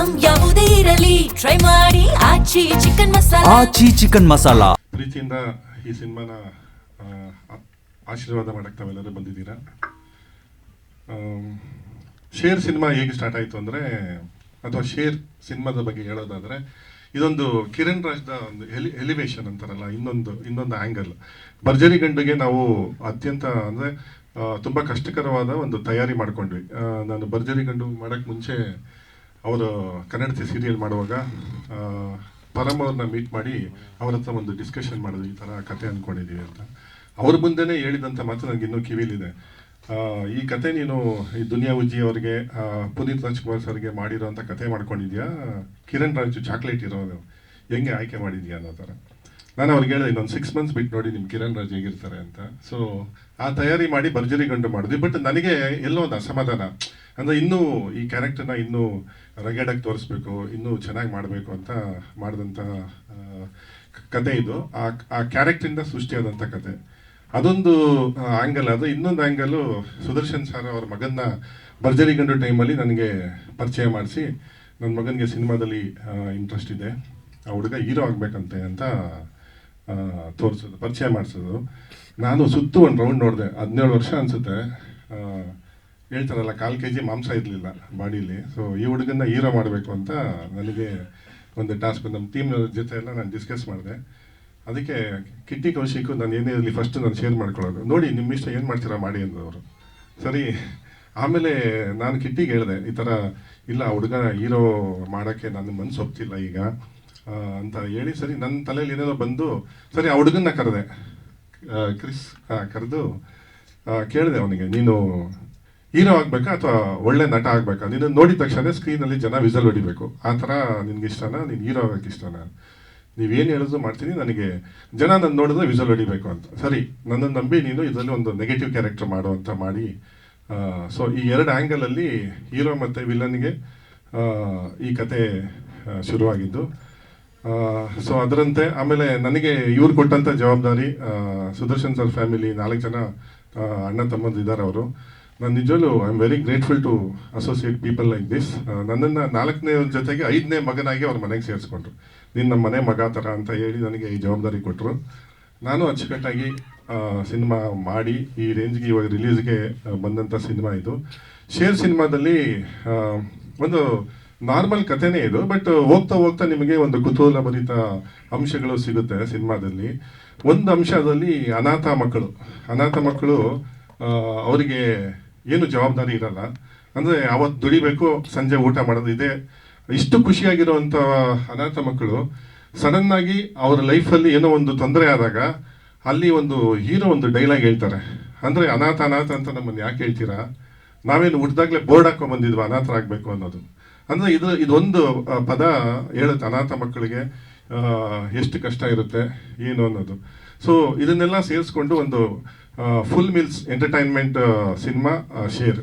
Item ಯಾವುದೇ ಇರಲಿ try ಮಾಡಿ ಆಚಿ ಚಿಕನ್ ಮಸಾಲಾ. ಪ್ರೀತಿಯಿಂದ ಈ ಸಿನಿಮಾನ ಆಶೀರ್ವಾದ ಮಾಡಕ್ಕೆ ತಾವೆಲ್ಲರೂ ಬಂದಿದ್ದೀರಾ. ಶೇರ್ ಸಿನಿಮಾ ಹೇಗೆ ಸ್ಟಾರ್ಟ್ ಆಯಿತು ಅಂದರೆ, ಅಥವಾ ಶೇರ್ ಸಿನಿಮಾದ ಬಗ್ಗೆ ಹೇಳೋದಾದರೆ, ಇದೊಂದು ಕಿರಣ್ ರಾಜ್ದ ಒಂದು ಎಲಿವೇಶನ್ ಅಂತಾರಲ್ಲ, ಇನ್ನೊಂದು ಆ್ಯಂಗಲ್. ಭರ್ಜರಿ ಗಂಡುಗೆ ನಾವು ಅತ್ಯಂತ ಅಂದರೆ ತುಂಬ ಕಷ್ಟಕರವಾದ ಒಂದು ತಯಾರಿ ಮಾಡ್ಕೊಂಡ್ವಿ. ನಾನು ಭರ್ಜರಿ ಗಂಡು ಮಾಡೋಕ್ಕೆ ಮುಂಚೆ ಅವರು ಕನ್ನಡತಿ ಸೀರಿಯಲ್ ಮಾಡುವಾಗ ಪರಮ್ ಅವ್ರನ್ನ ಮೀಟ್ ಮಾಡಿ ಅವ್ರ ಹತ್ರ ಒಂದು ಡಿಸ್ಕಷನ್ ಮಾಡಿದ್ವಿ, ಈ ಥರ ಕತೆ ಅಂದ್ಕೊಂಡಿದ್ದೀವಿ ಅಂತ. ಅವ್ರ ಮುಂದೆನೇ ಹೇಳಿದಂಥ ಮಾತು ನನಗೆ ಇನ್ನೂ ಕಿವಿಲಿದೆ. ಈ ಕತೆ ನೀನು ಈ ದುನಿಯಾ ಉಜ್ಜಿ ಅವರಿಗೆ, ಪುನೀತ್ ರಾಜ್ಕುಮಾರ್ ಸರ್ಗೆ ಮಾಡಿರೋಂಥ ಕತೆ ಮಾಡ್ಕೊಂಡಿದ್ಯಾ, ಕಿರಣ್ ರಾಜು ಚಾಕ್ಲೇಟ್ ಇರೋದು ಹೆಂಗೆ ಆಯ್ಕೆ ಮಾಡಿದ್ಯಾ ಅನ್ನೋ ಥರ. ನಾನು ಅವ್ರಿಗೆ ಹೇಳಿದೆ, ಇನ್ನೊಂದು 6 months ಬಿಟ್ಟು ನೋಡಿ ನಿಮ್ಮ ಕಿರಣ್ ರಾಜ್ ಹೇಗಿರ್ತಾರೆ ಅಂತ. ಸೊ ಆ ತಯಾರಿ ಮಾಡಿ ಭರ್ಜರಿ ಗಂಡು ಮಾಡಿದ್ವಿ. ಬಟ್ ನನಗೆ ಎಲ್ಲೋ ಒಂದು ಅಸಮಾಧಾನ, ಅಂದರೆ ಇನ್ನೂ ಈ ಕ್ಯಾರೆಕ್ಟರ್ನ ಇನ್ನೂ ರಗಡಾಗಿ ತೋರಿಸ್ಬೇಕು, ಇನ್ನೂ ಚೆನ್ನಾಗಿ ಮಾಡಬೇಕು ಅಂತ ಮಾಡಿದಂಥ ಕತೆ ಇದು. ಆ ಕ್ಯಾರೆಕ್ಟ್ರಿಂದ ಸೃಷ್ಟಿಯಾದಂಥ ಕತೆ ಅದೊಂದು ಆ್ಯಂಗಲ್. ಅದು ಇನ್ನೊಂದು ಆ್ಯಂಗಲು, ಸುದರ್ಶನ್ ಸರ್ ಅವ್ರ ಮಗನ್ನ ಭರ್ಜರಿ ಗಂಡು ಟೈಮಲ್ಲಿ ನನಗೆ ಪರಿಚಯ ಮಾಡಿಸಿ, ನನ್ನ ಮಗನಿಗೆ ಸಿನಿಮಾದಲ್ಲಿ ಇಂಟ್ರೆಸ್ಟ್ ಇದೆ, ಆ ಹುಡುಗ ಹೀರೋ ಆಗಬೇಕಂತೆ ಅಂತ ತೋರಿಸೋದು, ಪರಿಚಯ ಮಾಡಿಸೋದು. ನಾನು ಸುತ್ತು ಒಂದು ರೌಂಡ್ ನೋಡಿದೆ. 17 ವರ್ಷ ಅನಿಸುತ್ತೆ. ಹೇಳ್ತಾರಲ್ಲ, 1/4 kg ಮಾಂಸ ಇರಲಿಲ್ಲ ಬಾಡೀಲಿ. ಸೊ ಈ ಹುಡುಗನ್ನ ಹೀರೋ ಮಾಡಬೇಕು ಅಂತ ನನಗೆ ಒಂದು ಟಾಸ್ಕ್. ನಮ್ಮ ಟೀಮ್ ಜೊತೆ ಎಲ್ಲ ನಾನು ಡಿಸ್ಕಸ್ ಮಾಡಿದೆ. ಅದಕ್ಕೆ ಕಿಟ್ಟಿ ಕೌಶಿಕು ನಾನು ಏನೇ ಇರಲಿ ಫಸ್ಟ್ ನಾನು ಶೇರ್ ಮಾಡ್ಕೊಳ್ಳೋದು, ನೋಡಿ ನಿಮ್ಮ ಇಷ್ಟ ಏನು ಮಾಡ್ತೀರಾ ಮಾಡಿ ಅಂದವರು. ಸರಿ, ಆಮೇಲೆ ನಾನು ಕಿಟ್ಟಿಗೆ ಹೇಳಿದೆ, ಈ ಥರ ಇಲ್ಲ, ಹುಡುಗ ಹೀರೋ ಮಾಡೋಕ್ಕೆ ನನ್ನ ಮನಸ್ಸು ಒಪ್ತಿಲ್ಲ ಈಗ ಅಂತ ಹೇಳಿ. ಸರಿ, ನನ್ನ ತಲೆಯಲ್ಲಿ ಏನೇನೋ ಬಂದು, ಸರಿ ಆ ಹುಡುಗನ್ನ ಕರೆದೆ, ಕ್ರಿಸ್ ಕರೆದು ಕೇಳಿದೆ ಅವನಿಗೆ, ನೀನು ಹೀರೋ ಆಗಬೇಕಾ ಅಥವಾ ಒಳ್ಳೆ ನಟ ಆಗಬೇಕಾ? ನೀನು ನೋಡಿದ ತಕ್ಷಣ ಸ್ಕ್ರೀನಲ್ಲಿ ಜನ ವಿಸಲ್ ಹೊಡಿಬೇಕು, ಆ ಥರ ನಿನ್ಗೆ ಇಷ್ಟನಾ, ನೀನು ಹೀರೋ ಆಗೋಕ್ಕೆ ಇಷ್ಟನಾ? ನೀವೇನು ಹೇಳಿದ್ರು ಮಾಡ್ತೀನಿ, ನನಗೆ ಜನ ನನ್ನ ನೋಡಿದ್ರೆ ವಿಸಲ್ ಹೊಡಿಬೇಕು ಅಂತ. ಸರಿ, ನನ್ನನ್ನು ನಂಬಿ ನೀನು ಇದರಲ್ಲಿ ಒಂದು ನೆಗೆಟಿವ್ ಕ್ಯಾರೆಕ್ಟರ್ ಮಾಡು ಅಂತ ಮಾಡಿ. ಸೊ ಈ 2 ಆ್ಯಂಗಲಲ್ಲಿ ಹೀರೋ ಮತ್ತು ವಿಲನ್ಗೆ ಈ ಕತೆ ಶುರುವಾಗಿದ್ದು. ಸೊ ಅದರಂತೆ ಆಮೇಲೆ ನನಗೆ ಇವ್ರು ಕೊಟ್ಟಂಥ ಜವಾಬ್ದಾರಿ, ಸುದರ್ಶನ್ ಸರ್ ಫ್ಯಾಮಿಲಿ 4 ಜನ ಅಣ್ಣ ತಮ್ಮಂದು ಇದ್ದಾರೆ ಅವರು. ನಾನು ನಿಜವಲ್ಲೂ I am very grateful to associate people like this. ನನ್ನನ್ನು 4ನೇ ಜೊತೆಗೆ 5ನೇ ಮಗನಾಗಿ ಅವ್ರ ಮನೆಗೆ ಸೇರಿಸ್ಕೊಂಡ್ರು. ನೀನು ನಮ್ಮ ಮನೆ ಮಗ ಥರ ಅಂತ ಹೇಳಿ ನನಗೆ ಈ ಜವಾಬ್ದಾರಿ ಕೊಟ್ಟರು. ನಾನು ಅಚ್ಚುಕಟ್ಟಾಗಿ ಸಿನಿಮಾ ಮಾಡಿ ಈ ರೇಂಜ್ಗೆ ಇವಾಗ ರಿಲೀಸ್ಗೆ ಬಂದಂಥ ಸಿನಿಮಾ ಇದು. ಶೇರ್ ಸಿನಿಮಾದಲ್ಲಿ ಒಂದು ನಾರ್ಮಲ್ ಕಥೆನೇ ಇದು, ಬಟ್ ಹೋಗ್ತಾ ಹೋಗ್ತಾ ನಿಮಗೆ ಒಂದು ಕುತೂಹಲಭರಿತ ಅಂಶಗಳು ಸಿಗುತ್ತೆ ಸಿನಿಮಾದಲ್ಲಿ. ಒಂದು ಅಂಶದಲ್ಲಿ ಅನಾಥ ಮಕ್ಕಳು ಅವರಿಗೆ ಏನು ಜವಾಬ್ದಾರಿ ಇರಲ್ಲ. ಅಂದರೆ ಅವತ್ತು ದುಡಿಬೇಕು, ಸಂಜೆ ಊಟ ಮಾಡೋದು, ಇದೆ ಇಷ್ಟು ಖುಷಿಯಾಗಿರುವಂಥ ಅನಾಥ ಮಕ್ಕಳು ಸಡನ್ನಾಗಿ ಅವರ ಲೈಫಲ್ಲಿ ಏನೋ ಒಂದು ತೊಂದರೆ ಆದಾಗ ಅಲ್ಲಿ ಒಂದು ಹೀರೋ ಒಂದು ಡೈಲಾಗ್ ಹೇಳ್ತಾರೆ. ಅಂದರೆ ಅನಾಥ ಅಂತ ನಮ್ಮನ್ನು ಯಾಕೆ ಹೇಳ್ತೀರಾ, ನಾವೇನು ಹುಟ್ಟಿದಾಗಲೇ ಬೋರ್ಡ್ ಹಾಕೊಂಡ್ಬಂದಿದ್ವಿ ಅನಾಥರಾಗಬೇಕು ಅನ್ನೋದು. ಅಂದರೆ ಇದೊಂದು ಪದ ಹೇಳುತ್ತೆ ಅನಾಥ ಮಕ್ಕಳಿಗೆ ಎಷ್ಟು ಕಷ್ಟ ಇರುತ್ತೆ ಏನು ಅನ್ನೋದು. ಸೊ ಇದನ್ನೆಲ್ಲ ಸೇರಿಸ್ಕೊಂಡು ಒಂದು full meals entertainment cinema share.